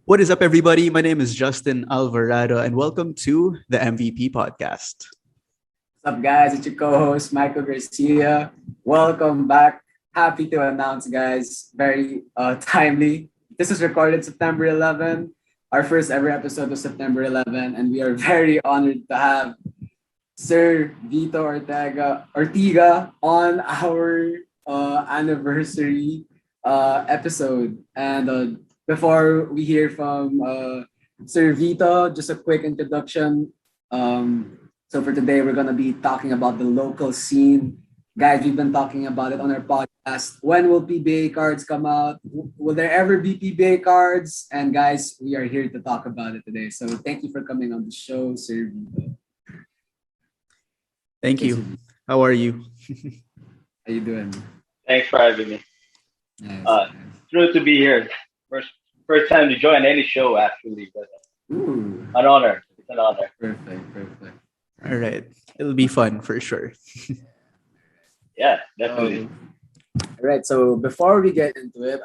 What is up, everybody? My name is Justin Alvarado, and welcome to the MVP podcast. What's up, guys? It's your co-host, Myko Garcia. Welcome back. Happy to announce, guys, very timely. This is recorded September 11. Our first ever episode was September 11, and we are very honored to have Sir Vito Ortiga on our anniversary episode. And before we hear from Sir Vito, just a quick introduction. So for today, we're going to be talking about the local scene. Guys, we've been talking about it on our podcast. When will PBA cards come out? Will there ever be PBA cards? And guys, we are here to talk about it today. So thank you for coming on the show, Sir Vito. Thank you. How are you? How you doing? Thanks for having me. Nice. Thrilled to be here. First time to join any show, actually. But Ooh. an honor. It's an honor. Perfect. All right. It'll be fun for sure. Yeah, definitely. All right. So before we get into it,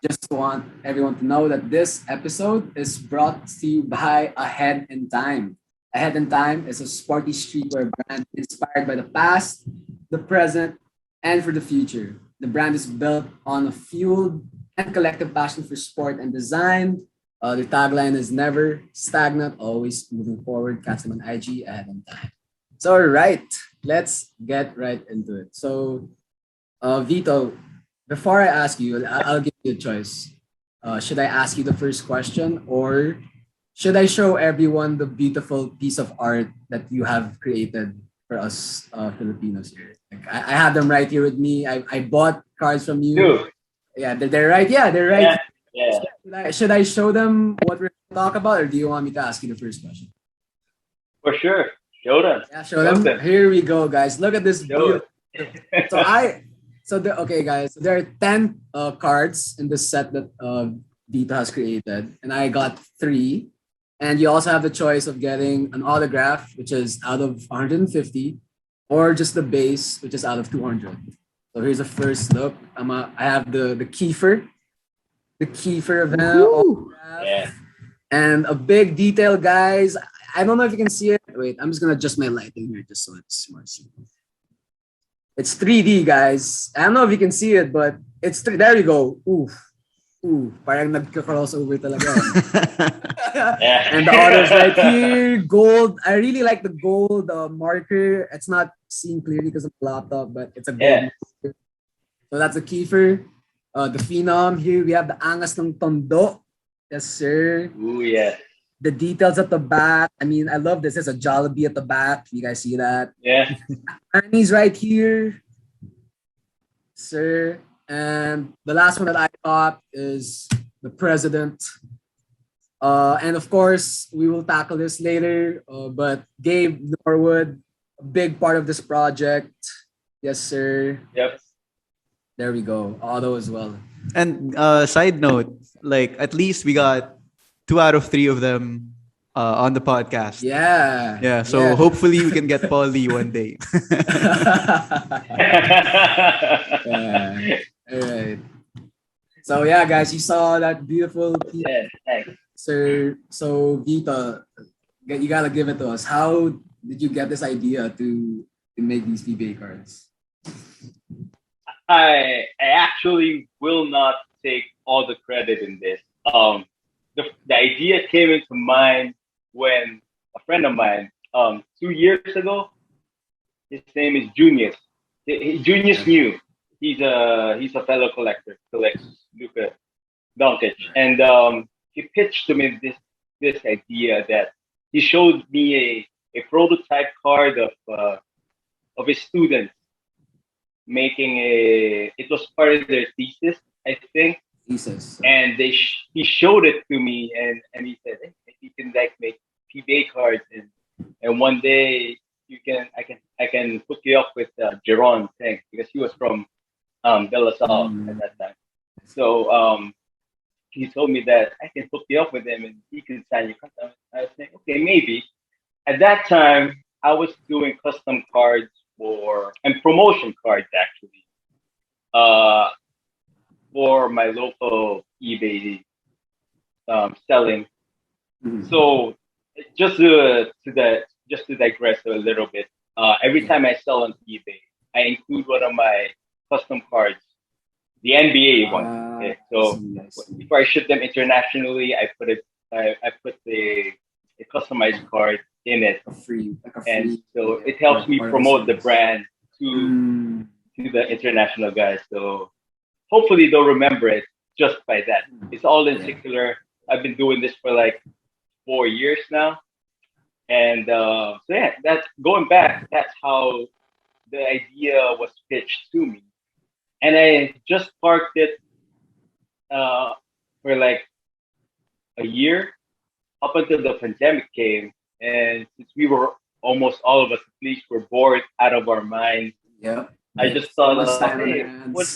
just want everyone to know that this episode is brought to you by Ahead in Time. Ahead in Time is a sporty streetwear brand inspired by the past, the present, and for the future. The brand is built on a fueled and collective passion for sport and design. Their tagline is never stagnant, always moving forward. Catch them on IG Ahead in Time. So, all right, let's get right into it. So, Vito, before I ask you, I'll give you a choice. Should I ask you the first question, or should I show everyone the beautiful piece of art that you have created for us Filipinos here? Like, I have them right here with me. I bought cards from you. Dude. Yeah, they're right. Yeah, they're right. Yeah. Should I show them what we're going to talk about, or do you want me to ask you the first question? For sure. Show them. Yeah, show them. Here we go, guys. Look at this. Okay, guys. So there are 10 cards in this set that Vito has created, and I got 3. And you also have the choice of getting an autograph, which is out of 150, or just the base, which is out of 200. So here's the first look. I have the Kiefer event, Yeah. and a big detail, guys. I don't know if you can see it. Wait, I'm just gonna adjust my lighting here just so it's more simple. It's 3D, guys. I don't know if you can see it, but it's there you go. Ooh, parang nagka-crossover talaga. Yeah. And the autos right here, gold. I really like the gold marker. It's not seen clearly because of the laptop, but it's a gold marker. So that's a Kiefer. The Phenom. Here we have the Angas ng Tondo. Yes, sir. Ooh, yeah. The details at the back. I mean, I love this. There's a Jollibee at the back. You guys see that? Yeah. Annie's right here. Sir. And the last one that I got is the President. And of course, we will tackle this later. But Gabe Norwood, a big part of this project. Yes, sir. Yep. There we go. Auto as well. And side note, like at least we got 2 out of 3 of them on the podcast. Yeah. Yeah. So hopefully we can get Paulie one day. Yeah. All right. So yeah, guys, you saw that beautiful piece. Yeah, thanks. So Vito, you gotta give it to us. How did you get this idea to make these PBA cards? I actually will not take all the credit in this. The idea came into mind when a friend of mine, 2 years ago, his name is Junius. Junius knew. He's a fellow collector, collects Luka Doncic, and he pitched to me this idea that he showed me a prototype card of his students making it was part of their thesis, I think. Thesis. And he showed it to me, and he said, hey, maybe you can like make PBA cards, and one day I can hook you up with Jeron thing, because he was from Veloso at that time. So he told me that I can hook you up with him and he can sign your custom. I was like, okay, maybe. At that time, I was doing custom cards and promotion cards actually for my local eBay selling. So just to digress a little bit, every time I sell on eBay, I include one of my custom cards, the NBA one. Okay, so before I ship them internationally, I put a customized card in it, and so it helps me promote the brand to the international guys. So hopefully they'll remember it just by that. It's all in circular. I've been doing this for like 4 years now, and so yeah, that's going back. That's how the idea was pitched to me, and I just parked it for like a year up until the pandemic came, and since we were almost all of us at least were bored out of our minds. Yeah. I just thought, hey, what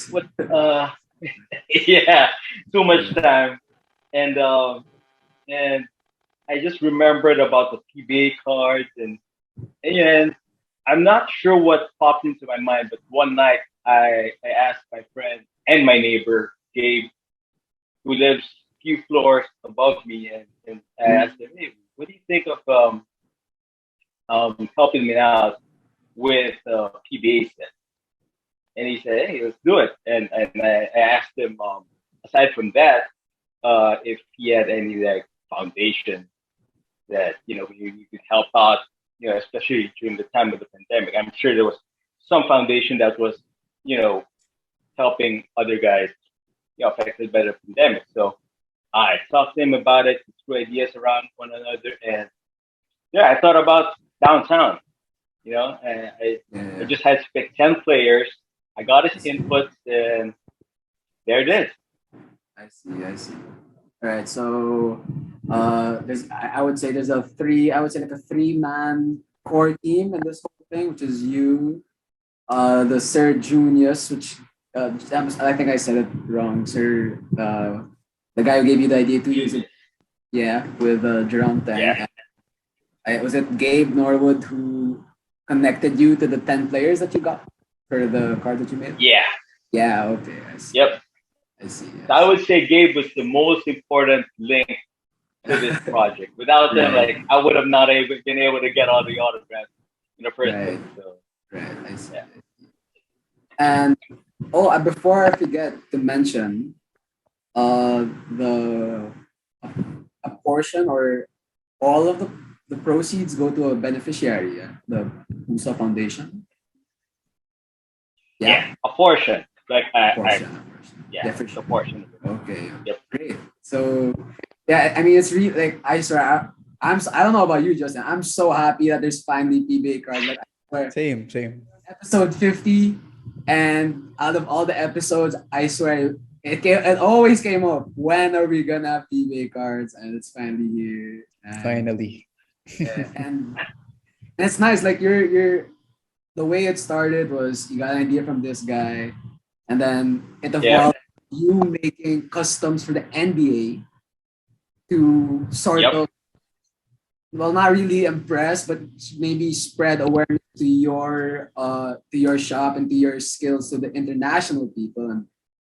yeah, too much time, and I just remembered about the PBA cards, and I'm not sure what popped into my mind, but one night I asked my friend and my neighbor Gabe, who lives a few floors above me, and I asked him, hey, what do you think of helping me out with PBA set? And he said, hey, let's do it. And I asked him, aside from that, if he had any like foundation that, you could help out, especially during the time of the pandemic. I'm sure there was some foundation that was, helping other guys, affected by the pandemic. So I talked to him about it, threw ideas around one another, and I thought about downtown, and I just had to pick 10 players. I got his inputs, and there it is. I see. All right, so I would say there's like a 3-man core team in this whole thing, which is you, the Sir Junius, which I think I said it wrong, Sir. The guy who gave you the idea to use it, with Jerome Tang. Yeah. Was it Gabe Norwood who connected you to the 10 players that you got for the card that you made? Yeah. Yeah. Okay. I see. Yep. I see. I would say Gabe was the most important link to this project. Without them, I would have not been able to get all the autographs in the first place. So. Right. I see. Yeah. And before I forget to mention, a portion or all of the proceeds go to a beneficiary, the USA Foundation. Yeah, a portion. Like a portion. Yeah, for sure. A portion. Okay. Yep. Great. So, I mean, it's really like I swear. I don't know about you, Justin. I'm so happy that there's finally PBA cards. Like, I swear, Same. Episode 50, and out of all the episodes, I swear it always came up. When are we gonna have PBA cards? And it's finally here. Finally. And it's nice. Like you're the way it started was you got an idea from this guy, and then it evolved you making customs for the NBA to sort of, well, not really impress, but maybe spread awareness to your shop and to your skills to the international people. And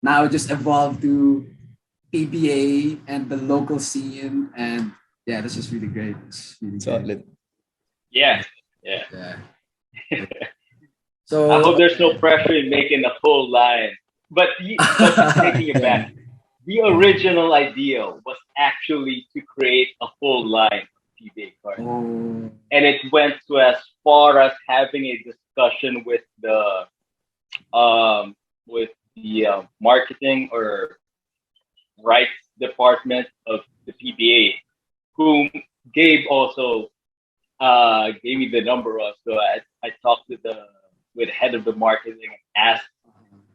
now it just evolved to PBA and the local scene, and that's just really great. It's really solid. Great. Yeah. So I hope there's no pressure in making a full line. But taking it back, the original idea was actually to create a full line of PBA cards. And it went to as far as having a discussion with the marketing or rights department of the PBA, whom Gabe also gave me the number of. So I talked with the head of the marketing and asked,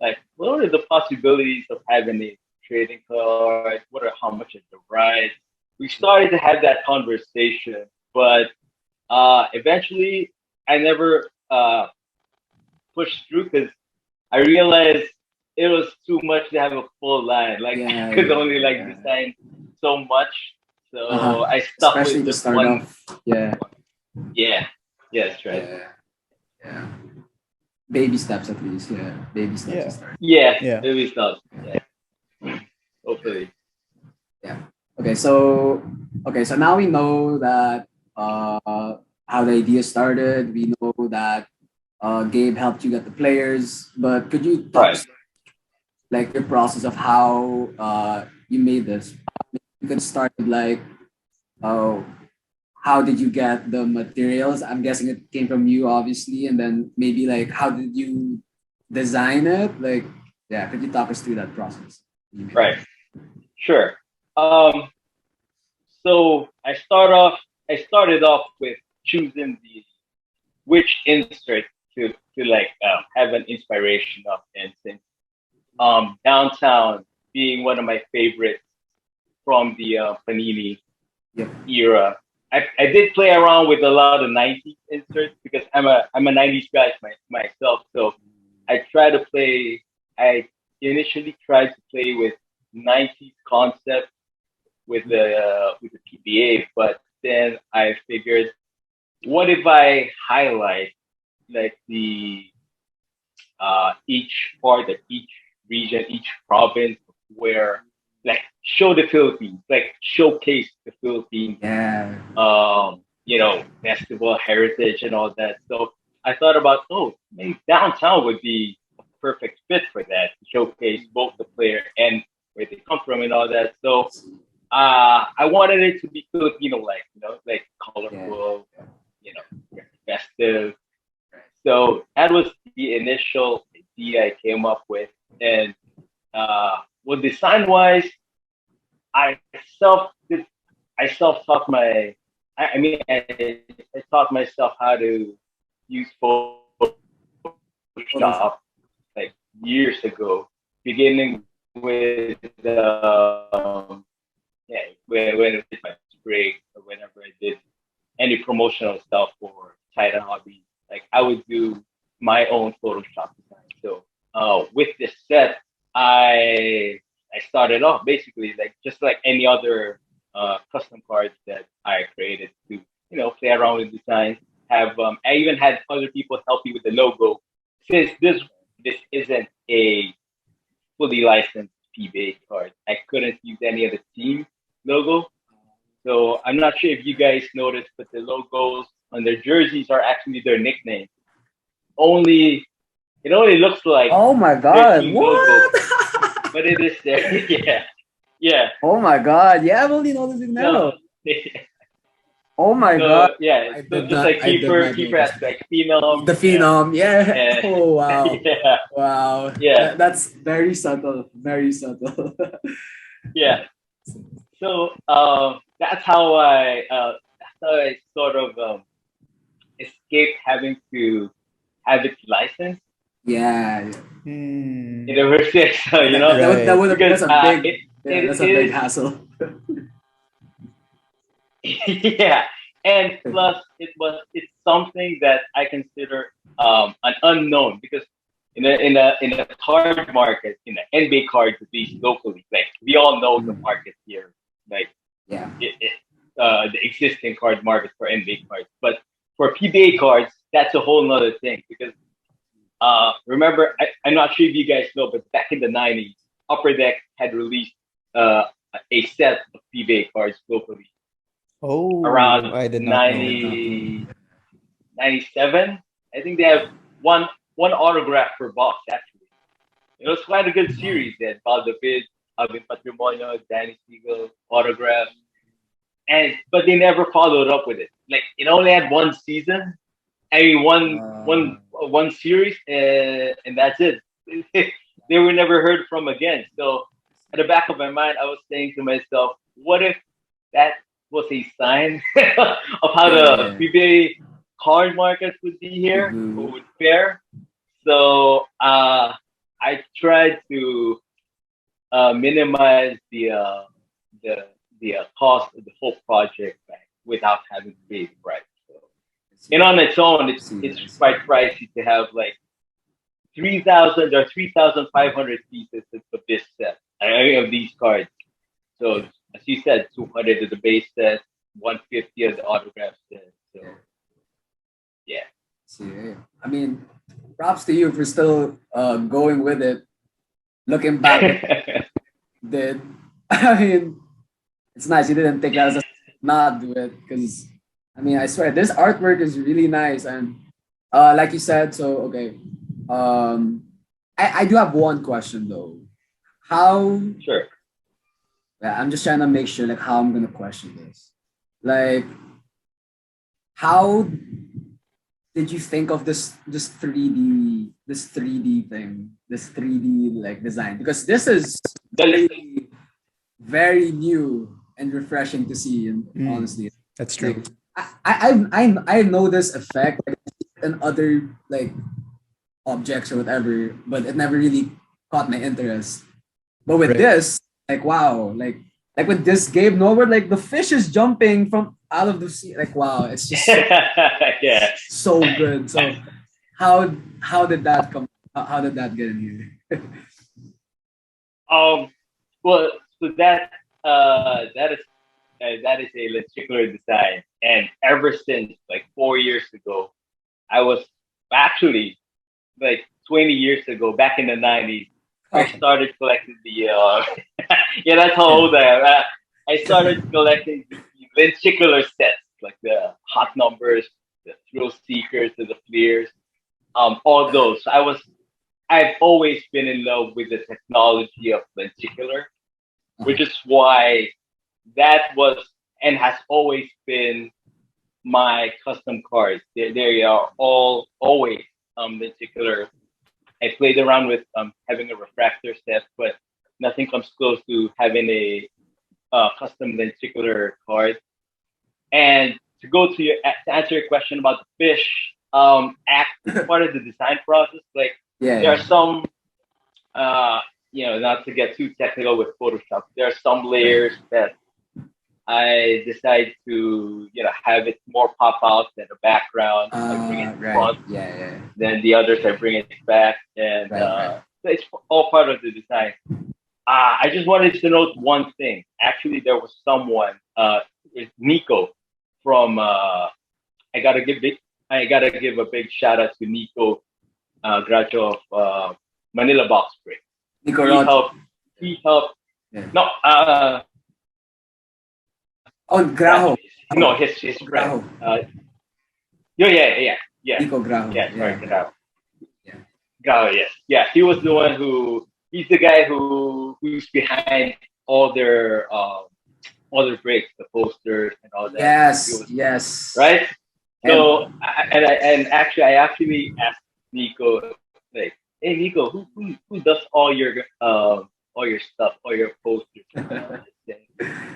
like, what are the possibilities of having a trading card? How much is the rights? We started to have that conversation, but eventually I never pushed through because I realized it was too much to have a full line. Like I could only design so much, so I stuck especially with to this start one. off. Yeah, that's right. Yeah. Baby steps at least. Baby steps to start. Yeah. Baby steps. Yeah. Hopefully. Yeah. So now we know that how the idea started. We know that Gabe helped you get the players, but could you talk Right. us like your process of how you made this? You could start with like, oh, how did you get the materials? I'm guessing it came from you, obviously, and then maybe like how did you design it? Like, yeah, could you talk us through that process? Right. Sure. Um, so I started off with choosing the which insert to like have an inspiration of, and since downtown being one of my favorites from the Panini Yep. era. I did play around with a lot of 90s inserts because I'm a 90s guy myself. So I initially tried to play with 90s concepts with the PBA, but then I figured, what if I highlight like the each part of each region, each province, where like show the Philippines, like showcase the Philippines, Yeah. festival heritage and all that. So I thought about, maybe downtown would be a perfect fit for that, to showcase both the player and where they come from and all that. So I wanted it to be Filipino like, like colorful, festive. So that was the initial idea I came up with. And well, design wise, I self I self taught I taught myself how to use Photoshop like years ago, beginning with when it was my break, or whenever I did any promotional stuff for Titan Hobby, like I would do my own Photoshop design. So with this set, I started off basically like just like any other custom cards that I created to play around with designs. I even had other people help me with the logo, since this isn't a fully licensed PBA card. I couldn't use any of the team logo. So I'm not sure if you guys noticed, but the logos on their jerseys are actually their nickname. Only it only looks like Oh my their God! team logo, What? but it is there. Yeah, yeah. Oh my God! Yeah, I've only noticed now. So, Oh my God! so yeah. So just like I did not keeper notice has that. like phenom. The phenom, yeah. And Oh wow, yeah, wow. yeah, That's very subtle. Very subtle. yeah. So that's how I sort of escaped having to have it licensed Yeah. Hmm. in the first place. So That Right. would have, because that's a big, it that's a big is hassle. yeah, and plus it's something that I consider an unknown, because in a card market, in the NBA cards, at least locally, like we all know the market here, like Yeah. the existing card market for NBA cards, but for PBA cards, that's a whole nother thing, because remember, I'm not sure if you guys know, but back in the 90s, Upper Deck had released a set of PBA cards locally Oh, around I did not know. 90, 97. I think they have one autograph per box, actually. It was quite a good series. They had Valdavid, Alvin Patrimonio, Danny Siegel, autographs. But they never followed up with it. Like, it only had one season. I mean, one series, and that's it. They were never heard from again. So at the back of my mind, I was saying to myself, what if that was a sign of how the PBA card market would be here, or would fare? So I tried to minimize the cost of the whole project back without having to pay the price. So, and on its own, it's quite pricey to have like 3,000 or 3,500 pieces of this set. I mean, of these cards. So as you said, 200 of the base set, 150 of the autograph set. So yeah. See, I mean, props to you for still going with it. Looking back, did I mean, it's nice you didn't take that as a not do it, because I mean, I swear this artwork is really nice. And like you said, so okay. I do have one question though. How Sure. Yeah, I'm just trying to make sure like how I'm gonna question this. Like, how did you think of this 3D thing, this 3D like design? Because this is The, very very new and refreshing to see, and honestly. That's Like, true. I know this effect like, in other like objects or whatever, but it never really caught my interest. But with Right. this, like wow, like with this game Norward, like the fish is jumping from out of the sea. Like wow, it's just yeah. so good. So how did that come? How did that get in here? Um. Well, so that is a lenticular design, and ever since like 4 years ago, I was actually like 20 years ago, back in the 90s, I started collecting the yeah, that's how old I am. I started collecting the lenticular sets, like the hot numbers, the thrill seekers, the fleers, all those. I've always been in love with the technology of lenticular, which is why that was and has always been my custom cards. They are all always lenticular. I played around with having a refractor set, but nothing comes close to having a custom lenticular card. And to answer your question about the fish, part of the design process. Like Yeah, there are yeah. some, not to get too technical with Photoshop. There are some layers that I decide to, have it more pop out than the background. I bring it Right. front. Yeah, yeah. Then the others I bring it back, and Right. so it's all part of the design. I just wanted to note one thing. Actually, there was someone, it's Myko from. I gotta give a big shout out to Myko, graduate of Manila Box Break. Nico He Rod. helped. He helped. Yeah. No, Oh, Graho. no, his friend. Graho. Yeah. Nico Graho. Yeah, sorry, Yeah. Grau. Yeah. Grau, yes. Yeah, he was the one he's the guy who's behind all their breaks, the posters and all that. Yes. Yes. Right? And So and actually I actually asked Nico, like, hey Nico, who does all your stuff, all your posters and all this thing?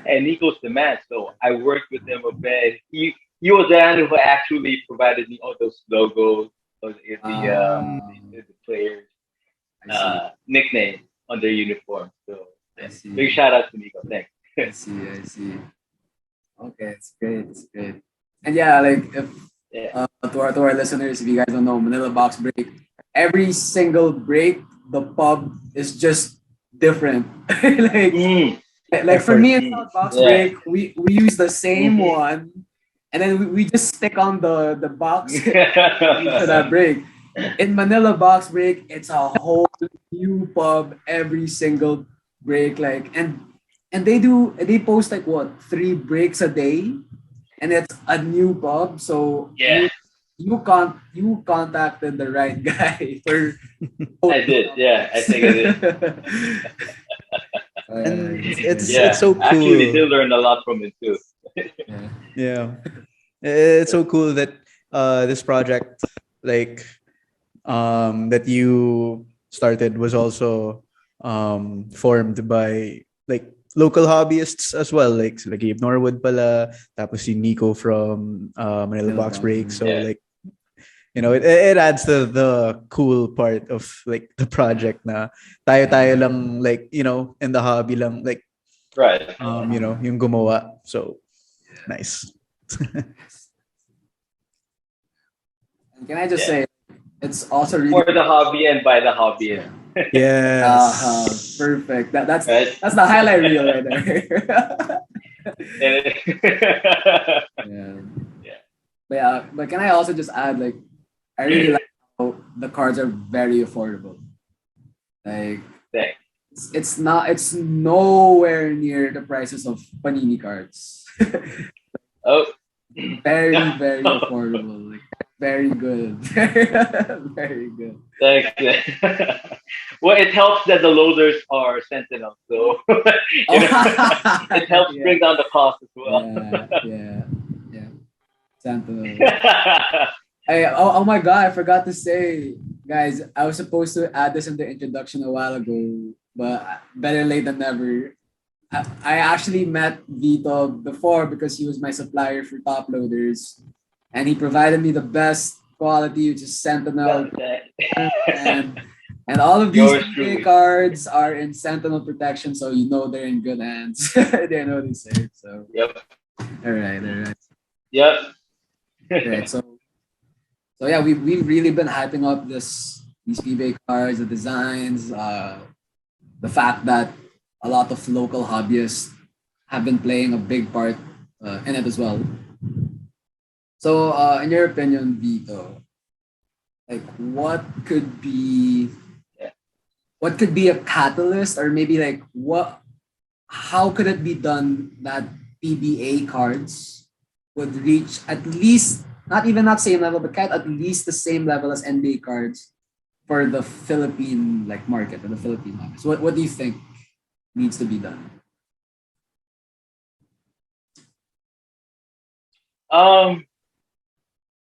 And Nico's the man, so I worked with him a bit. He was the one who actually provided me all those logos, the players' I see. nickname on their uniform. So I see. big shout out to Nico. Thanks. I see. Okay, it's great. It's great. And yeah, like if Yeah. to our listeners, if you guys don't know, Manila Box Break, every single break, the pub is just different. Like for me in South Box Break, we use the same one, and then we just stick on the box for that break. In Manila Box Break, it's a whole new pub every single break. Like and they post like what 3 breaks a day, and it's a new pub. So Yeah. you contacted the right guy for. I did. Yeah, I think I did. And it's so cool. Actually, they learned a lot from it too. Yeah, it's so cool that this project, like that you started, was also formed by like local hobbyists as well, like Gabe Norwood pala, tapos si Nico from Manila Box Break. So like, it adds the cool part of like the project na tayo lang, like, in the hobby lang, like, right. yung gumawa. So nice. Can I just say, it's also really for the hobby and by the hobby. Yes. Perfect. That's Right? that's the highlight reel right there. But can I also just add, like, I really like how the cards are very affordable. Like, Thanks. it's nowhere near the prices of Panini cards. Oh. Very, very affordable. Like, very good. Very good. Thanks. Well, it helps that the loaders are Sentinel, so it helps Yeah. bring down the cost as well. Yeah. Sentinel. Oh my god, I forgot to say, guys, I was supposed to add this in the introduction a while ago, but better late than never. I actually met Vito before because he was my supplier for top loaders, and he provided me the best quality, which is Sentinel, and all of these Yours PBA truly. cards are in Sentinel protection, so you know they're in good hands. They know they safe. So Yep. all right. Yep. Right. So yeah, we've really been hyping up these PBA cards, the designs, the fact that a lot of local hobbyists have been playing a big part in it as well. So, in your opinion, Vito, like what could be a catalyst, or maybe like how could it be done that PBA cards would reach at least not same level, but at least the same level as NBA cards for the Philippine market or the Philippine market. So what do you think needs to be done?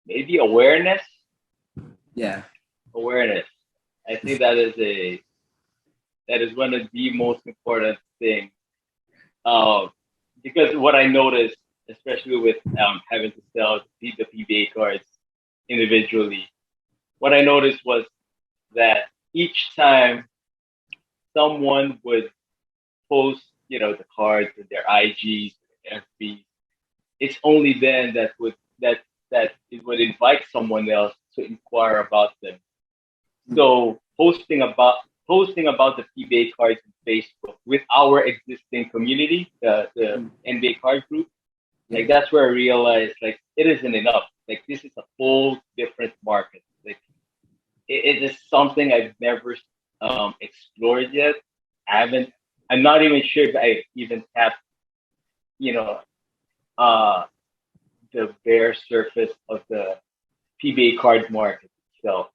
Maybe awareness. Yeah. Awareness. I think that is one of the most important things. Because what I noticed, especially with having to sell the PBA cards individually, what I noticed was that each time someone would post, the cards and their IGs, FBs, it's only then that it would invite someone else to inquire about them. So posting about the PBA cards on Facebook with our existing community, the NBA card group, that's where I realized it isn't enough. This is a whole different market. It is something I've never explored yet. I'm not even sure if I even tapped, the bare surface of the PBA card market itself.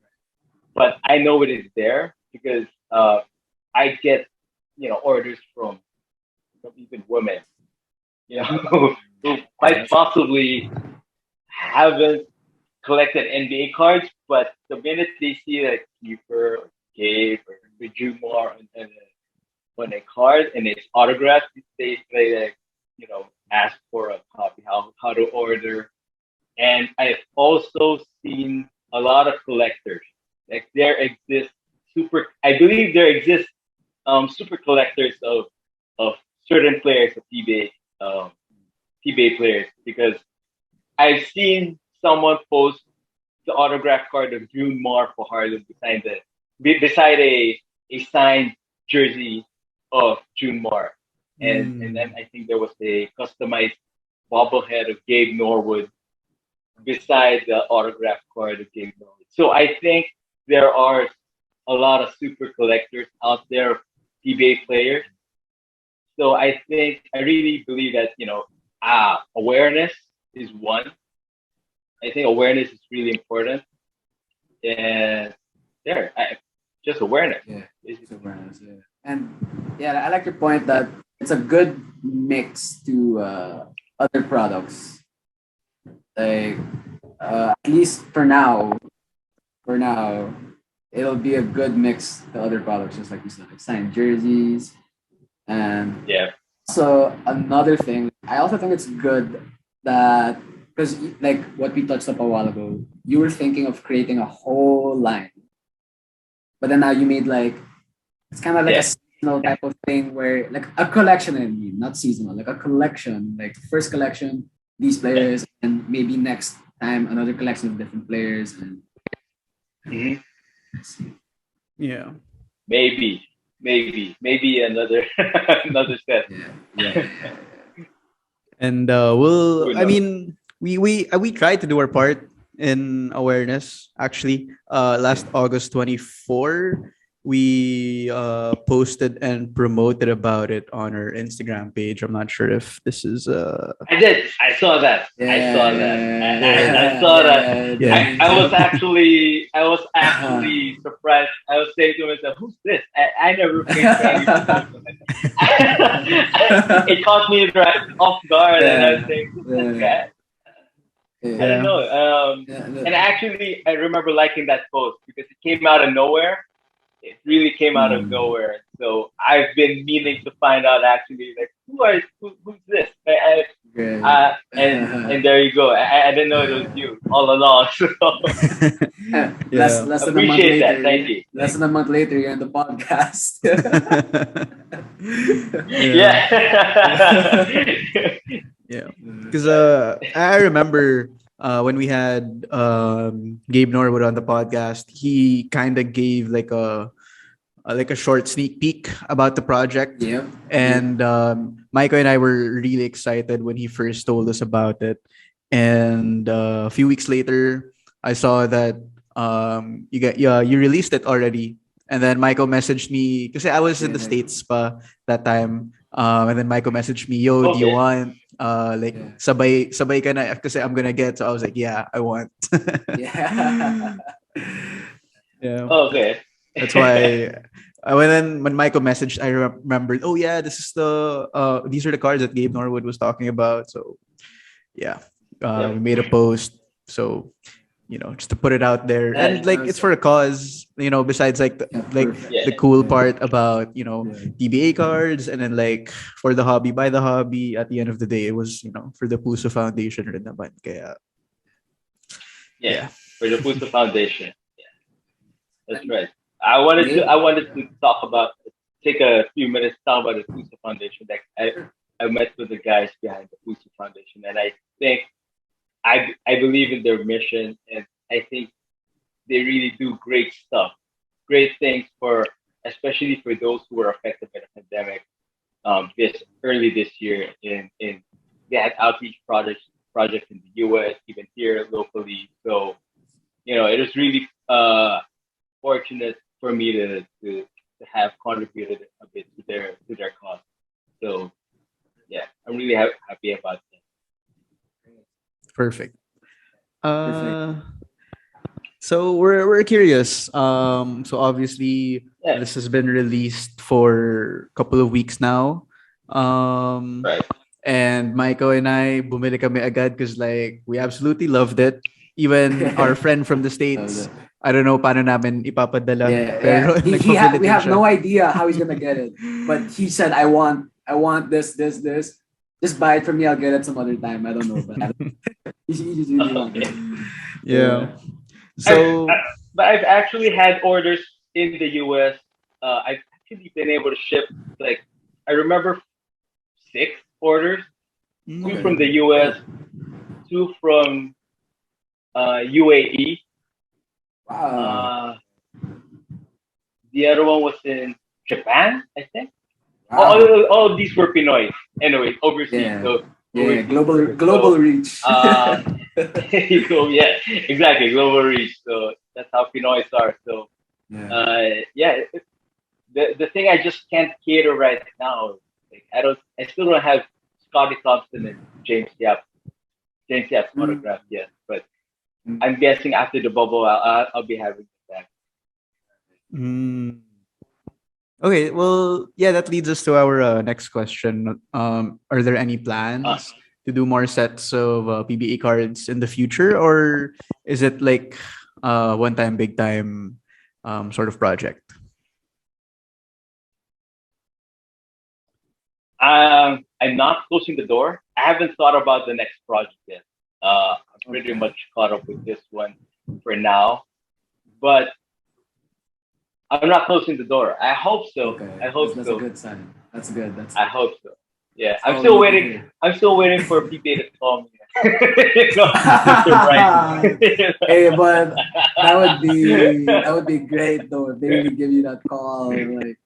But I know it is there because I get, orders from even women, who quite possibly haven't collected NBA cards, but the minute they see a Keeper or Gabe or Jumar on a card and it's autographed, they ask for a copy, how to order. And I've also seen a lot of collectors. I believe there exists super collectors of certain players of PBA players, because I've seen someone post the autograph card of June Mar for Harlem beside a signed jersey of June Mar. And then I think there was a customized bobblehead of Gabe Norwood beside the autograph card of Gabe Norwood. So I think there are a lot of super collectors out there of PBA players. So I really believe that, awareness is one. I think awareness is really important. And just awareness. Yeah, it's awareness. Yeah. And I like your point that it's a good mix to other products. At least for now, it'll be a good mix to other products, just like you said, signed jerseys. And so another thing, I also think it's good that, because what we touched up a while ago, you were thinking of creating a whole line, but then now you made it's kind of a seasonal type of thing where a collection, I mean, not seasonal, a collection, first collection, these players, and maybe next time another collection of different players. And yeah, maybe another another set. Yeah. And I mean, we tried to do our part in awareness. Actually, last August 24, we posted and promoted about it on our Instagram page. I'm not sure if this is I did. I saw that. I saw that. I saw that. Yeah. I was actually surprised. I was saying to myself, "Who's this?" I never paid for any promotion. It caught me right off guard, and I was saying, "Who's this guy?" I don't know. And actually, I remember liking that post because it came out of nowhere. It really came out of nowhere. So I've been meaning to find out actually, like, who's this? And there you go. I didn't know it was you all along. So less than a month appreciate later. that. Thank you. Less than a month later, you're in the podcast. Yeah, because I remember when we had Gabe Norwood on the podcast, he kind of gave like a short sneak peek about the project. Yep. And Myko and I were really excited when he first told us about it. And a few weeks later, I saw that you released it already. And then Myko messaged me because I was in the States pa that time. And then Myko messaged me, "Yo, do you want sabay ka na kasi I'm gonna get." So I was like, "Yeah, I want." Yeah. Yeah. Okay. That's why when Myko messaged, I remembered. Oh yeah, this is these are the cards that Gabe Norwood was talking about. So yeah, we made a post. So just to put it out there, and like it's for a cause. Besides like the cool part about PBA cards, and then like for the hobby by the hobby. At the end of the day, it was for the Puso Foundation rin naman. Kaya for the Puso Foundation. Yeah, that's right. I wanted to take a few minutes to talk about the Puso Foundation. Like I met with the guys behind the Puso Foundation, and I think I believe in their mission, and I think they really do great stuff, great things especially for those who were affected by the pandemic. Early this year, in they had outreach projects in the U.S., even here locally. So it was really fortunate for me to have contributed a bit to their cause. So yeah, I'm really happy about that. Perfect. So we're curious. So obviously this has been released for a couple of weeks now. Right. And Myko and I bumili kami agad because like we absolutely loved it. Even our friend from the States, I don't know paano namin ipapadala. Pero we have no idea how he's gonna get it. But he said, I want this. Just buy it from me, I'll get it some other time. I don't know. But he just really wanted it. Yeah. So but I've actually had orders in the US. I've actually been able to ship, like, I remember 6 orders. 2 from the US, 2 from UAE. Wow. The other one was in Japan, I think. Wow. All of these were Pinoy. Anyway, overseas. Yeah. So Global reach. So yeah, exactly, global reach. So that's how Pinoys are. So the thing I just can't cater right now. Like I still don't have Scotty Thompson and James Yap autograph yet. But I'm guessing after the bubble, I'll be having that. Okay, well, yeah, that leads us to our next question. Are there any plans to do more sets of PBA cards in the future, or is it like one time, big time sort of project? I'm not closing the door. I haven't thought about the next project yet. I'm pretty much caught up with this one for now, but I'm not closing the door. I hope so. Okay. I hope that's so. a good sign. That's good. I hope so. Yeah, I'm still waiting. I'm still waiting for PBA to call me. Hey, but that would be great though if they really give you that call. Like,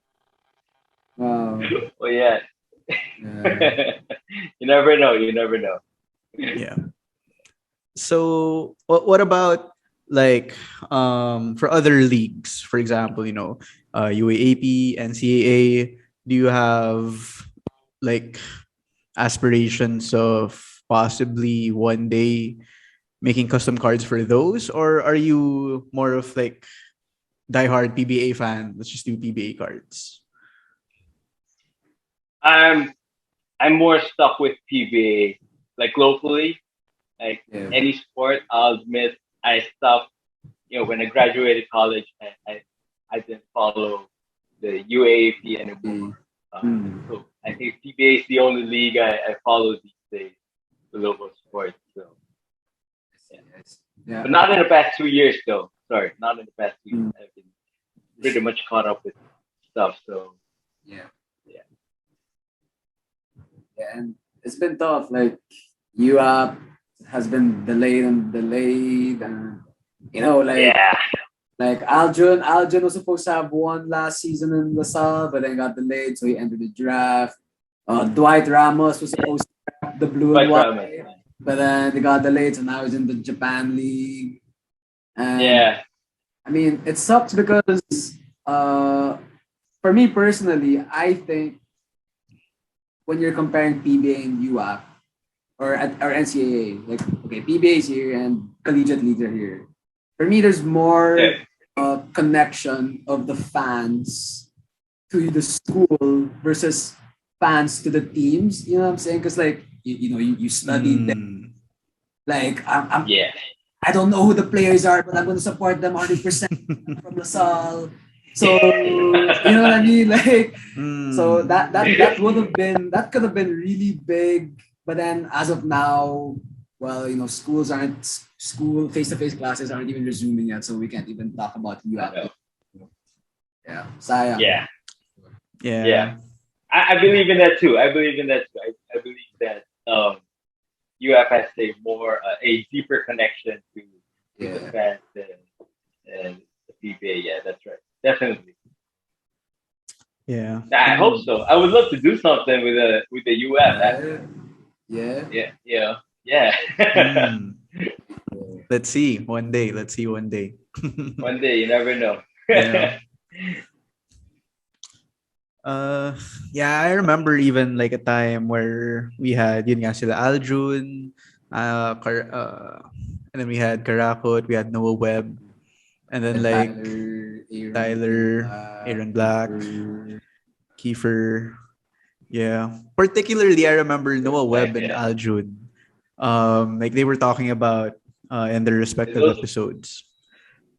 wow. Well, yeah. You never know. Yeah. So, what about like for other leagues, for example, UAAP, NCAA, do you have like aspirations of possibly one day making custom cards for those, or are you more of like diehard PBA fan? Let's just do PBA cards. I'm I'm more stuck with PBA, like locally, like Yeah. any sport. I'll admit I stopped. When I graduated college, I didn't follow the UAAP anymore. So I think PBA is the only league I follow these days, the local sports. So, yeah. Yeah. But not in the past 2 years, though. Sorry, not in the past 2 years. Mm. I've been pretty much caught up with stuff. So, Yeah. yeah. Yeah, and it's been tough. Like UAP has been delayed and delayed, and Yeah. like Aljun was supposed to have one last season in LaSalle, but then got delayed, so he entered the draft. Dwight Ramos was supposed to have the blue and Quite white, promise. but then they got delayed, so now he's in the Japan League. And Yeah. I mean, it sucks because uh, for me personally, I think when you're comparing PBA and UAP or NCAA, like okay, PBA is here and collegiate leagues are here. For me, there's more Yeah. connection of the fans to the school versus fans to the teams. You know what I'm saying? Because like you studied them. Mm. Like Yeah. I don't know who the players are, but I'm going to support them 100% from LaSalle. So you know what I mean? Like so Mm. that could have been really big, but then as of now, well, school face-to-face classes aren't even resuming yet, so we can't even talk about UAP. Yeah, sayang. Yeah. Yeah. Yeah. I believe in that too. I believe in that too. I believe that UF has a deeper connection to the Yeah. fans and the PBA. Yeah, that's right. Definitely. Yeah. I hope so. I would love to do something with the UF. Yeah. Yeah. Yeah. Yeah. Mm. Let's see one day. Let's see one day. One day, you never know. Yeah. Yeah, I remember even like a time where we had yun nga sila Aljun, and then we had Karakot, we had Noah Webb, and then And like Tyler, Aaron Black, Kiefer. Yeah. Particularly I remember Noah Webb and Yeah. Aljun. Like they were talking about in their respective episodes.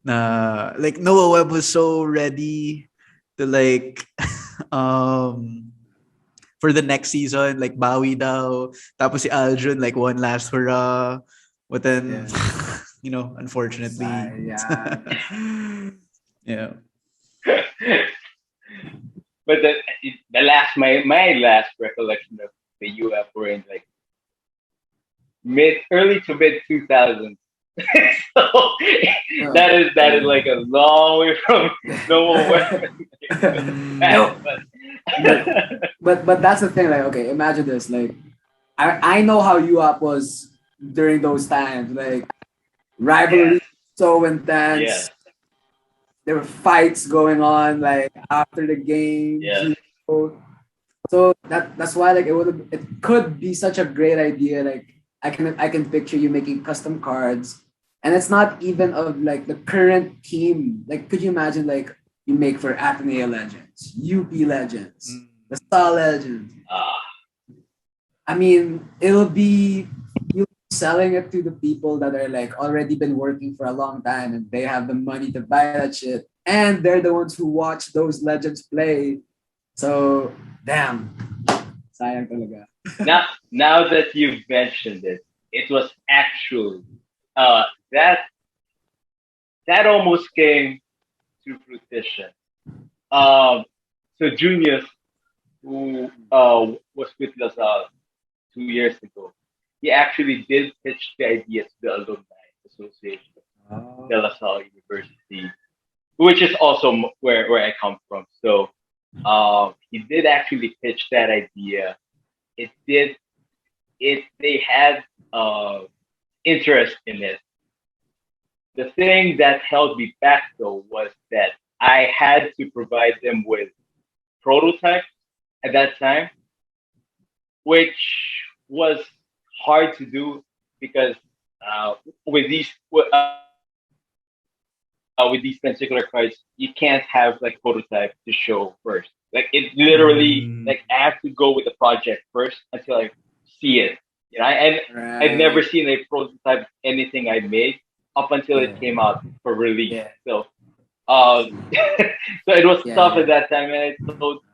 Like Noah Webb was so ready to like for the next season, like bawi daw. Tapos si Aljun, like one last hurrah. But then, unfortunately. Yeah. But my last recollection of the UF were in like early to mid 2000s. So that is like a long way from nowhere. But that's the thing. Like, okay, imagine this. Like, I know how UAP was during those times. Like, rivalry so intense. Yeah. There were fights going on like after the games. Yeah. So that's why like it could be such a great idea. Like I can picture you making custom cards, and it's not even of like the current team. Like, could you imagine like you make for Ateneo Legends, UP Legends, the Star Legends? I mean, you'll be selling it to the people that are like already been working for a long time and they have the money to buy that shit, and they're the ones who watch those legends play. So damn, sayang talaga. Now that you've mentioned it, it was actually that almost came to fruition. So Junius, who was with LaSalle 2 years ago, he actually did pitch the idea to the Alumni Association of De La Salle University, which is also where I come from. So he did actually pitch that idea. They had interest in it. The thing that held me back though was that I had to provide them with prototypes at that time, which was hard to do because with these with these particular cards, you can't have like prototype to show first. Like it literally, like I have to go with the project first until I see it. You know, I've never seen a prototype of anything I made up until it came out for release. Yeah. So, so it was tough at that time, and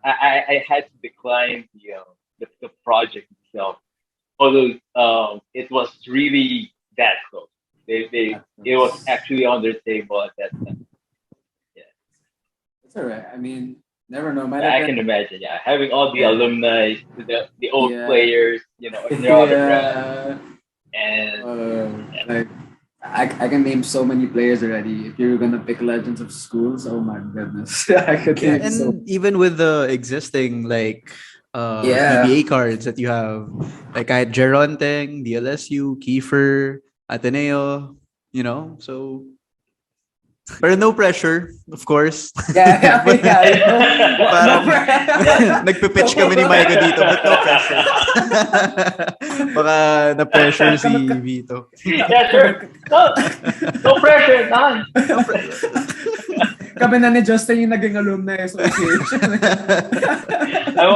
I had to decline the project itself. Although it was really that close. It was actually on their table at that time. Yeah, it's all right. I mean, never know. I can imagine. Yeah, having all the alumni, the old players, you know, their autographs, and like I can name so many players already. If you're gonna pick legends of schools, oh my goodness, I could name and even with the existing like PBA cards that you have, like I had Geronteng, DLSU, Kiefer, Ateneo, you know, so but no pressure, of course. Parang nagpe-pitch kami ni Myko dito, but no pressure. Baka na-pressure si Vito. Yeah, sure. No pressure, none. Kami na ni Justin yung naging alumni association. I'm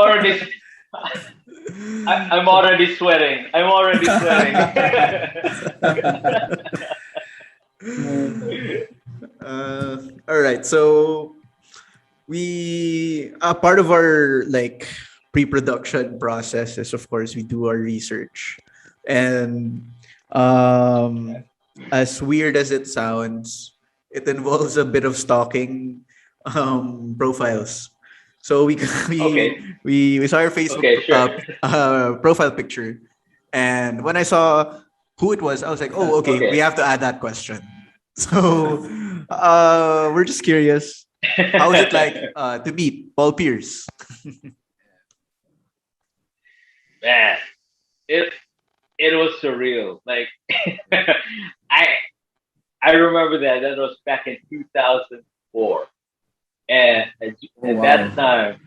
already sweating. All right, so we part of our like pre-production process is, of course, we do our research, and as weird as it sounds, it involves a bit of stalking profiles. So we saw your Facebook profile picture, and when I saw who it was, I was like, oh, okay. We have to add that question. So we're just curious, how is it like to meet Paul Pierce? Man, it was surreal. Like I remember that was back in 2004, and at that time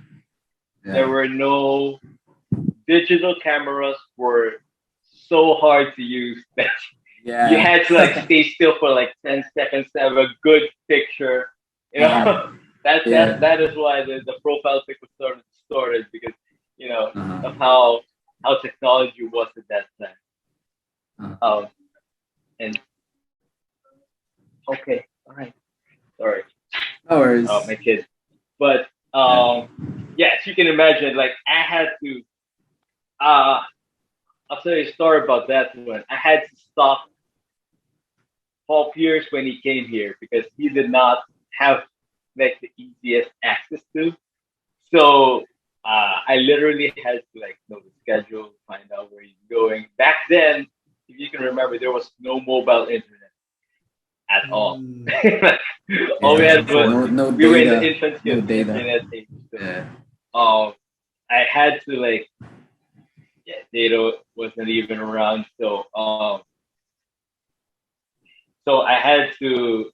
there were no digital cameras. Were so hard to use that you had to like stay still for like 10 seconds to have a good picture. You know, that is why the profile pic was sort of distorted, because you know of how technology was at that time. And okay, all right, sorry. No worries. Oh, my kids. But yes, you can imagine. Like I had to. I'll tell you a story about that one. I had to stop Paul Pierce when he came here because he did not have like the easiest access to. So I literally had to like know the schedule, find out where he's going. Back then, if you can remember, there was no mobile internet at all. All we had was we were in the infancy of the internet age. So, I had to like. Yeah, data wasn't even around, so I had to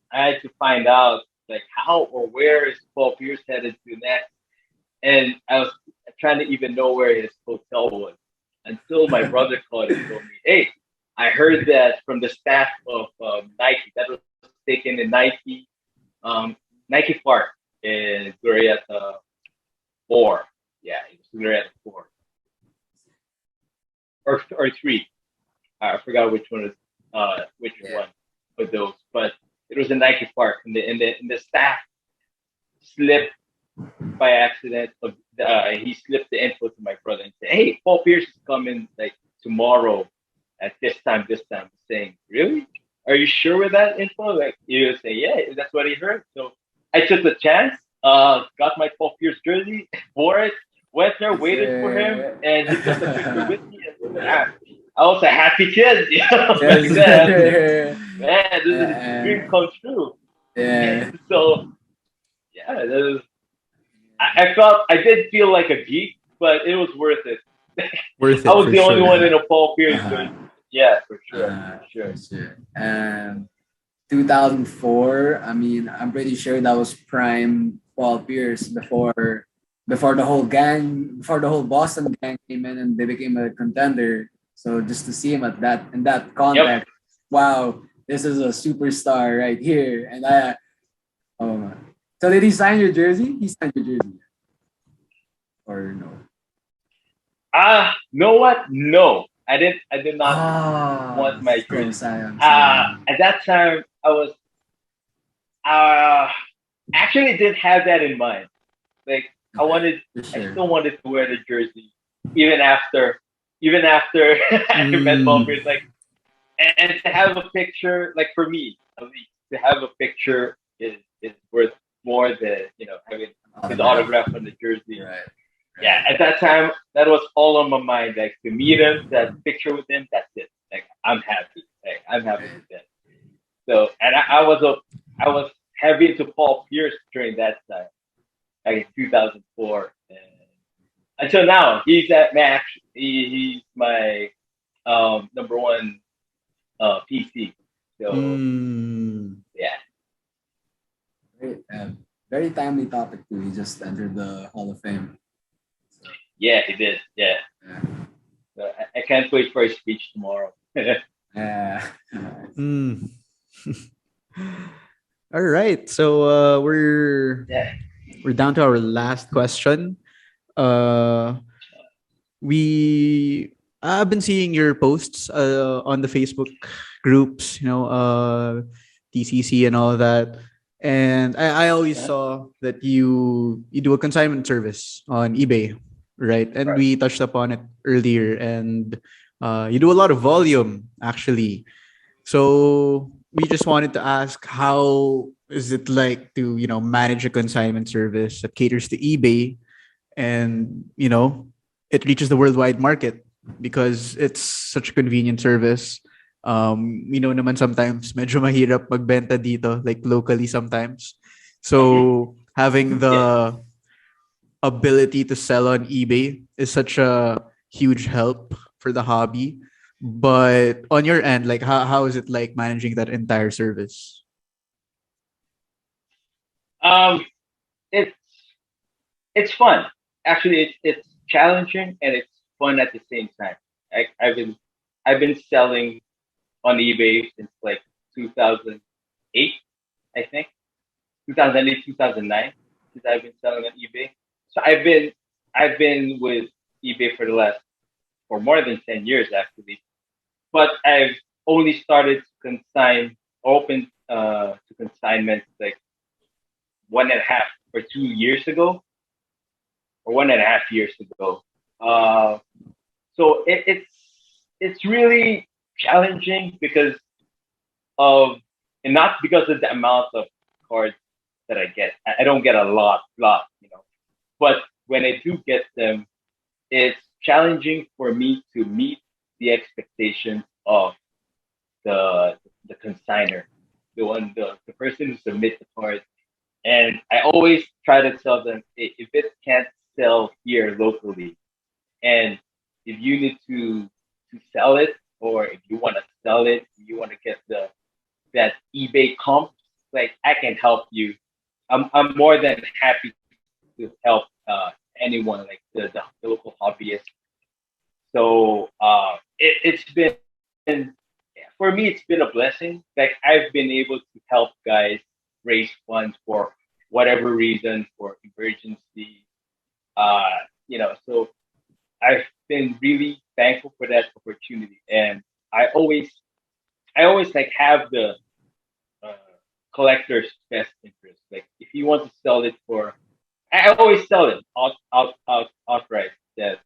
find out like how or where is Paul Pierce headed to next, and I was trying to even know where his hotel was until my brother called and told me, "Hey, I heard that from the staff of Nike that was taken in Nike Park in Glorieta 4. Yeah, it was Glorieta 4. Or 3. I forgot which one was which one of those, but it was in Nike Park, and the staff slipped by accident. He slipped the info to my brother and said, "Hey, Paul Pierce is coming like tomorrow at this time." Saying, "Really? Are you sure with that info?" Like he was saying, "Yeah, that's what he heard." So I took the chance. Got my Paul Pierce jersey, wore it. Went there, waited for him, and he took the picture with me. And I was a happy kid, you know. Like that. Man, this is a dream come true. Yeah. So, yeah, I did feel like a geek, but it was worth it. I was the only one in a Paul Pierce jersey. Yeah, for sure. Sure. And 2004. I mean, I'm pretty sure that was prime Paul Pierce before the whole gang, before the whole Boston gang came in and they became a contender. So just to see him at that in that Yep. context, wow, this is a superstar right here. And oh man. So did he sign your jersey? He signed your jersey, or no? Know what? No, I didn't. I did not want my So jersey. sayang, sayang. At that time, I was actually didn't have that in mind. Like I Sure. still wanted to wear the jersey even after I met Paul Pierce. Like, and to have a picture, like for me at least, to have a picture is worth more than having his autograph on the jersey. Right. Yeah, at that time, that was all on my mind. Like to meet him, that picture with him, that's it. Like I'm happy. Like I'm happy with that. So, and I was heavy into Paul Pierce during that time, like in 2004, and until now, he's at match. He's my number one PC. So yeah, Very timely topic too. He just entered the Hall of Fame. So, yeah, he did. Yeah, yeah. so I can't wait for his speech tomorrow. Yeah. All right. So we're down to our last question. Uh, we I've been seeing your posts on the Facebook groups, TCC and all that. And I always saw that you do a consignment service on eBay, right? And Right. we touched upon it earlier. And you do a lot of volume, actually. So we just wanted to ask, how is it like to manage a consignment service that caters to eBay, and it reaches the worldwide market because it's such a convenient service. Naman sometimes medyo mahirap magbenta dito, like locally sometimes. So having Yeah. the ability to sell on eBay is such a huge help for the hobby. But on your end, like how is it like managing that entire service? Um, it's it's fun. Actually, it's challenging and it's fun at the same time. I've been selling on eBay since like 2008, I think 2008, 2009, since I've been selling on eBay. So I've been with eBay for the last for more than 10 years actually. But I've only started to open to consignment like 1.5 or 2 years ago, or 1.5 years ago. Uh, so it's really challenging because of, and not because of the amount of cards that I get. I don't get a lot. But when I do get them, it's challenging for me to meet the expectations of the consigner, the person who submits the card. And I always try to tell them, hey, if it can't sell here locally, and if you need to sell it, or if you want to sell it, you want to get that eBay comp, like I can help you. I'm more than happy to help anyone, like the local hobbyist. So it's been, for me, it's been a blessing. Like I've been able to help guys raise funds for whatever reason, for emergency. So I've been really thankful for that opportunity, and I always, I always like have the uh, collector's best interest. Like if you want to sell it for, I always sell it outright. That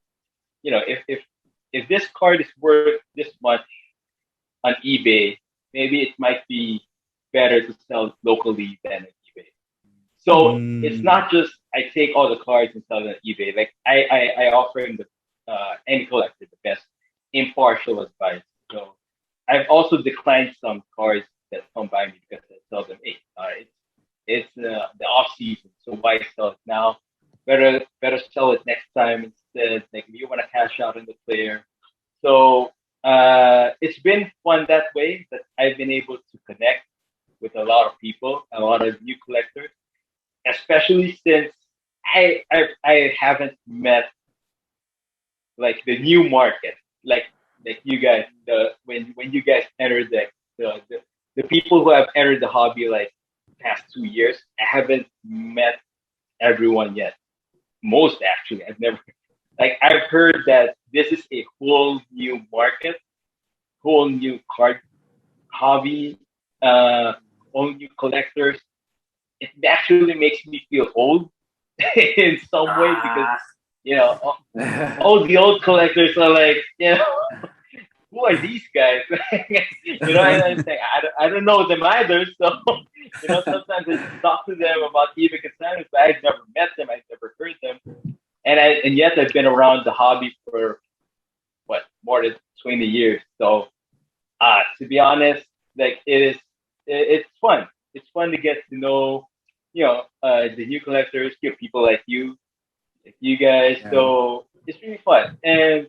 if this card is worth this much on eBay, maybe it might be better to sell it locally than on eBay. So it's Mm. not just I take all the cards and sell them on eBay. Like I offer him any collector the best impartial advice. So I've also declined some cards that come by me because I tell them, hey, it's the off season, so why sell it now? Better sell it next time instead. Like if you want to cash out on the player. So it's been fun that way that I've been able to connect people, a lot of new collectors, especially since I haven't met like the new market, like you guys, when you guys entered the people who have entered the hobby like past 2 years, I haven't met everyone yet. Most actually, I've heard that this is a whole new market, whole new card hobby, all new collectors. It actually makes me feel old in some way because all the old collectors are like, who are these guys? And I'm saying, I don't know them either. So, sometimes I talk to them about eBay consignments, but I've never met them. I've never heard them. And yet I've been around the hobby for more than 20 years. So, to be honest, like it's fun. It's fun to get to know, the new collectors, people like you guys. Yeah. So it's really fun. And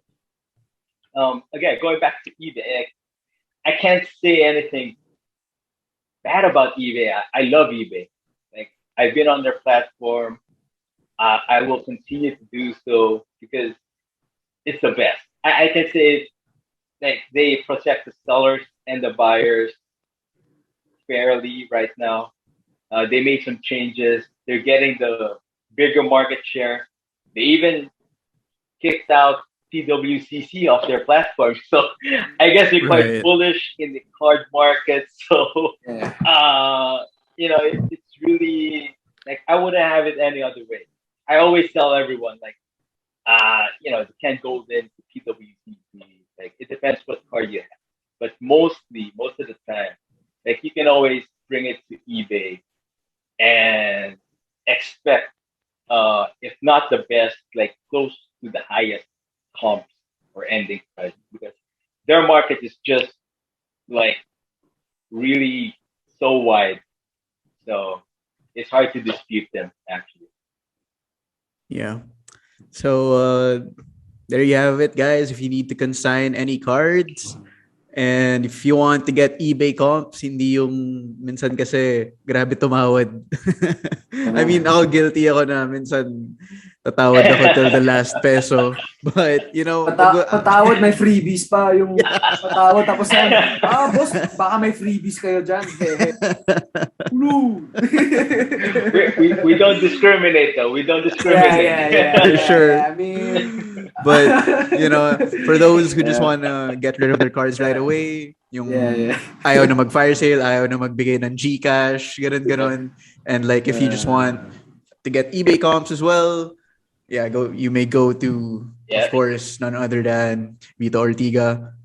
again, going back to eBay, I can't say anything bad about eBay. I love eBay. Like I've been on their platform. I will continue to do so because it's the best. I can say it's like they protect the sellers and the buyers fairly right now. They made some changes. They're getting the bigger market share. They even kicked out PWCC off their platform. So I guess they're quite bullish in the card market. So, it's really like I wouldn't have it any other way. I always tell everyone like, you can't go into PWCC. Like it depends what card you have. But most of the time, like you can always bring it to eBay and expect, if not the best, like close to the highest comps or ending price because their market is just like really so wide. So it's hard to dispute them actually. Yeah. So there you have it, guys. If you need to consign any cards, and if you want to get eBay comps, hindi yung minsan kasi grabe tumawad. I mean, ako guilty ako na minsan tatawad ako till the last peso. But, patawad, may freebies pa yung patawad. Tapos boss, baka may freebies kayo dyan. we don't discriminate though. We don't discriminate. For sure. I mean... But, for those who just want to get rid of their cards right away, yung ayaw na mag-fire sale, ayaw na magbigay ng GCash, ganun. And like, if you just want to get eBay comps as well, you may go to, of course, none other than Vito Ortiga.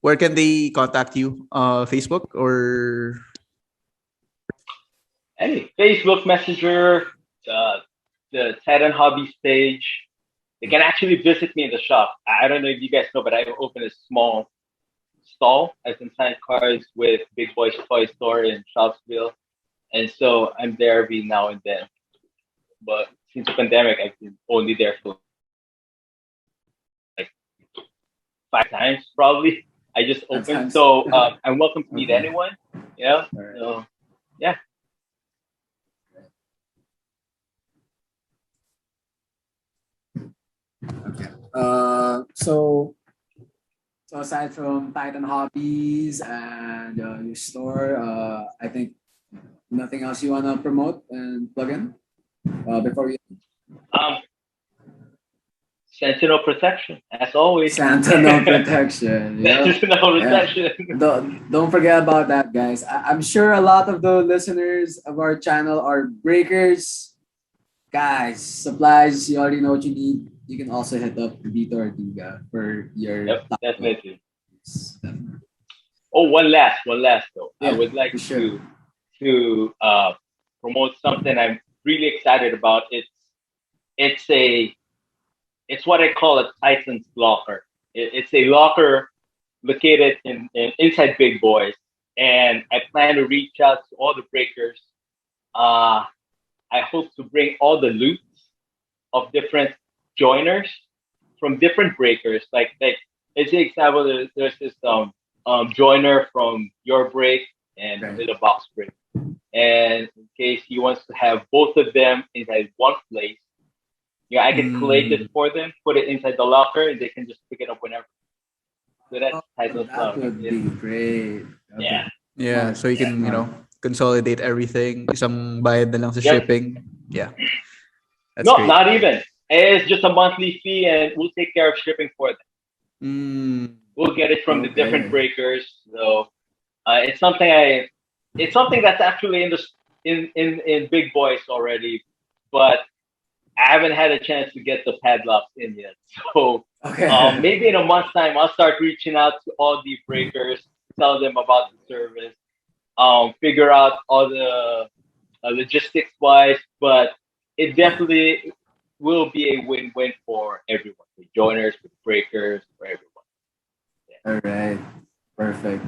Where can they contact you? Facebook or? Hey, Facebook Messenger, the Titan Hobbies page. They can actually visit me in the shop. I don't know if you guys know, but I opened a small stall as in signed cards with Big Boys Toy Store in Shopsville. And so I'm there every now and then. But since the pandemic, I've been only there for like 5 times probably. I just opened. So I'm welcome to meet anyone. So, yeah. Okay. So aside from Titan Hobbies and your store, I think nothing else you wanna promote and plug in before we. Sentinel protection, as always. Sentinel protection. Sentinel protection. Don't forget about that, guys. I'm sure a lot of the listeners of our channel are breakers. Guys, supplies, you already know what you need. You can also hit up Vito Ortiga for your definitely. Oh, one last though. I would like to promote something I'm really excited about. It's what I call a Titan's locker. It's a locker located inside Big Boys, and I plan to reach out to all the breakers. I hope to bring all the loot of different joiners from different breakers. Like as an example, there's this joiner from your break and the box break. and in case he wants to have both of them inside one place, I can collate it for them, put it inside the locker, and they can just pick it up whenever. So that's type of That stuff. would be great. Yeah. Yeah, so you can, consolidate everything. Isang bayad na lang sa Yep. shipping. Yeah. That's No, great. not even. It's just a monthly fee, and we'll take care of shipping for them. We'll get it from the different breakers. So it's something that's actually in big boys already, but I haven't had a chance to get the padlocks in yet. So maybe in a month's time, I'll start reaching out to all the breakers, tell them about the service, figure out all the logistics wise, but it definitely will be a win-win for everyone, for joiners, for breakers, for everyone. All right, perfect.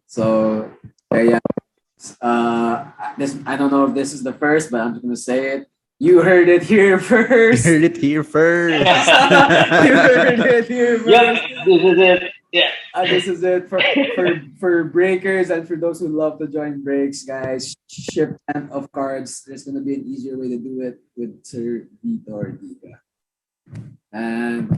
So this I don't know if this is the first, but I'm just gonna say it. You heard it here first. You heard it here first. You heard it here first. Yep, this is it. Yeah. This is it for breakers and for those who love to join breaks, guys. Shipment of cards. There's gonna be an easier way to do it with Sir Vito Ortiga. And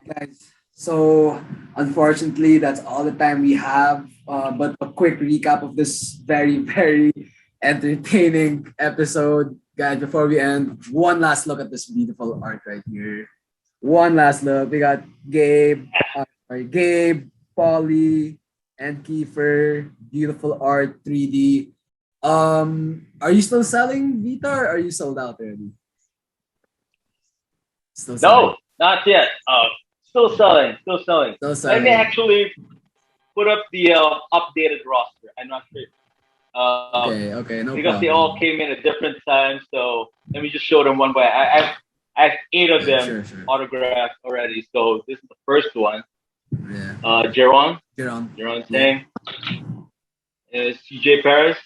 guys, so unfortunately that's all the time we have. But a quick recap of this very, very entertaining episode. Guys, before we end, one last look at this beautiful art right here. One last look. We got Gabe, Polly, and Kiefer. Beautiful art, 3D. Are you still selling, Vito, or are you sold out already? Still selling. No, not yet. Still selling. Let me actually put up the updated roster. I'm not sure. Okay, no because problem. they all came in at different times, so let me just show them one by. I have 8 of them autographed already. So this is the first one. Yeah. Jeron Yeah. Sang. CJ Paris.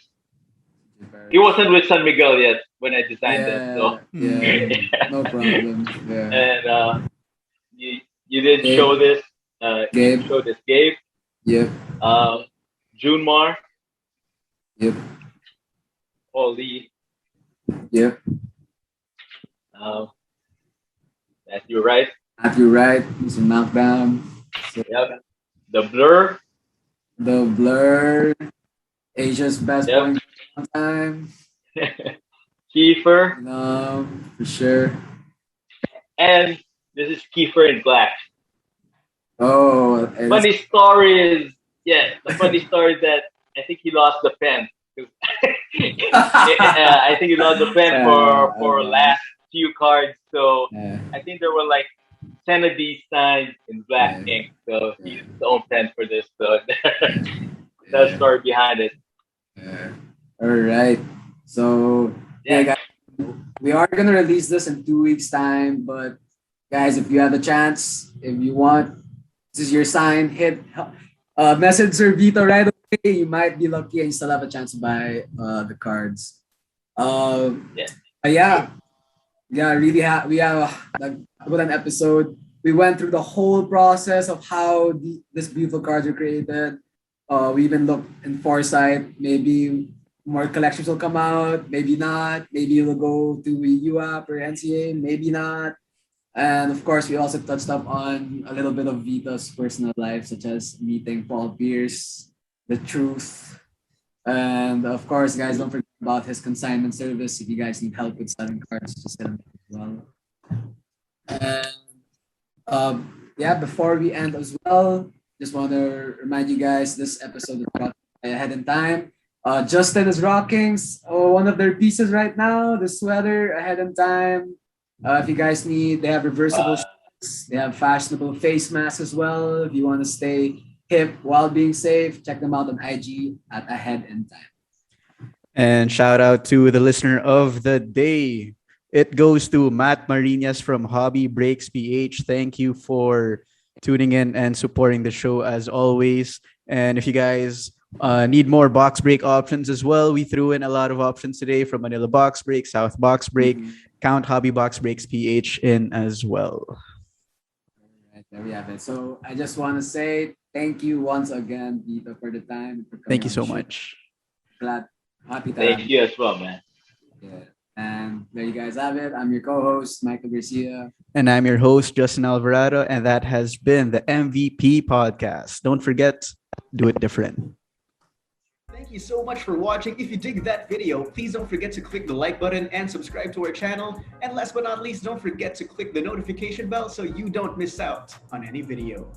He wasn't with San Miguel yet when I designed them. So No problem. Yeah. And you did Gabe. show this. Gabe. You showed this Gabe. Yep. June Mar. Yep. Lee. Yep. Matthew Wright. He's a knockdown. So, Yep. The Blur. Asia's best point of time. Kiefer. For sure. And this is Kiefer in black. Oh, funny story that I think he lost the pen. I think he lost the pen for last few cards. So I think there were like 10 of these signed in black ink. So he used his own pen for this. So that's the story behind it. All right. So guys, we are gonna release this in 2 weeks' time. But guys, if you have a chance, if you want, this is your sign. Hit message Sir Vito right away. You might be lucky and you still have a chance to buy the cards. Really we have a good episode. We went through the whole process of how this beautiful cards were created. We even looked in foresight. Maybe more collections will come out. Maybe not. Maybe we'll go to UAAP or NCAA. Maybe not. And of course, we also touched up on a little bit of Vito's personal life, such as meeting Paul Pierce, the truth. And of course, guys, don't forget about his consignment service. If you guys need help with selling cards, just send him as well. And before we end as well, just want to remind you guys this episode is brought ahead in time. Justin is rocking one of their pieces right now, the sweater ahead in time. If you guys need, they have reversible shirts, they have fashionable face masks as well. If you want to stay hip while being safe, check them out on IG at Ahead in Time. And shout out to the listener of the day. It goes to Matt Marinas from Hobby Breaks PH. Thank you for tuning in and supporting the show as always. And if you guys need more box break options as well, we threw in a lot of options today from Manila Box Break, South Box Break, Count Hobby Box Breaks PH in as well. All right, there we have it. So I just want to say Thank you once again, Vito, for the time. For coming Thank you on so the show. much. Glad, happy to have Thank you as well, man. Yeah. And there you guys have it. I'm your co-host, Myko Garcia. And I'm your host, Justin Alvarado, and that has been the MVP podcast. Don't forget, do it different. Thank you so much for watching. If you dig that video, please don't forget to click the like button and subscribe to our channel. And last but not least, don't forget to click the notification bell so you don't miss out on any video.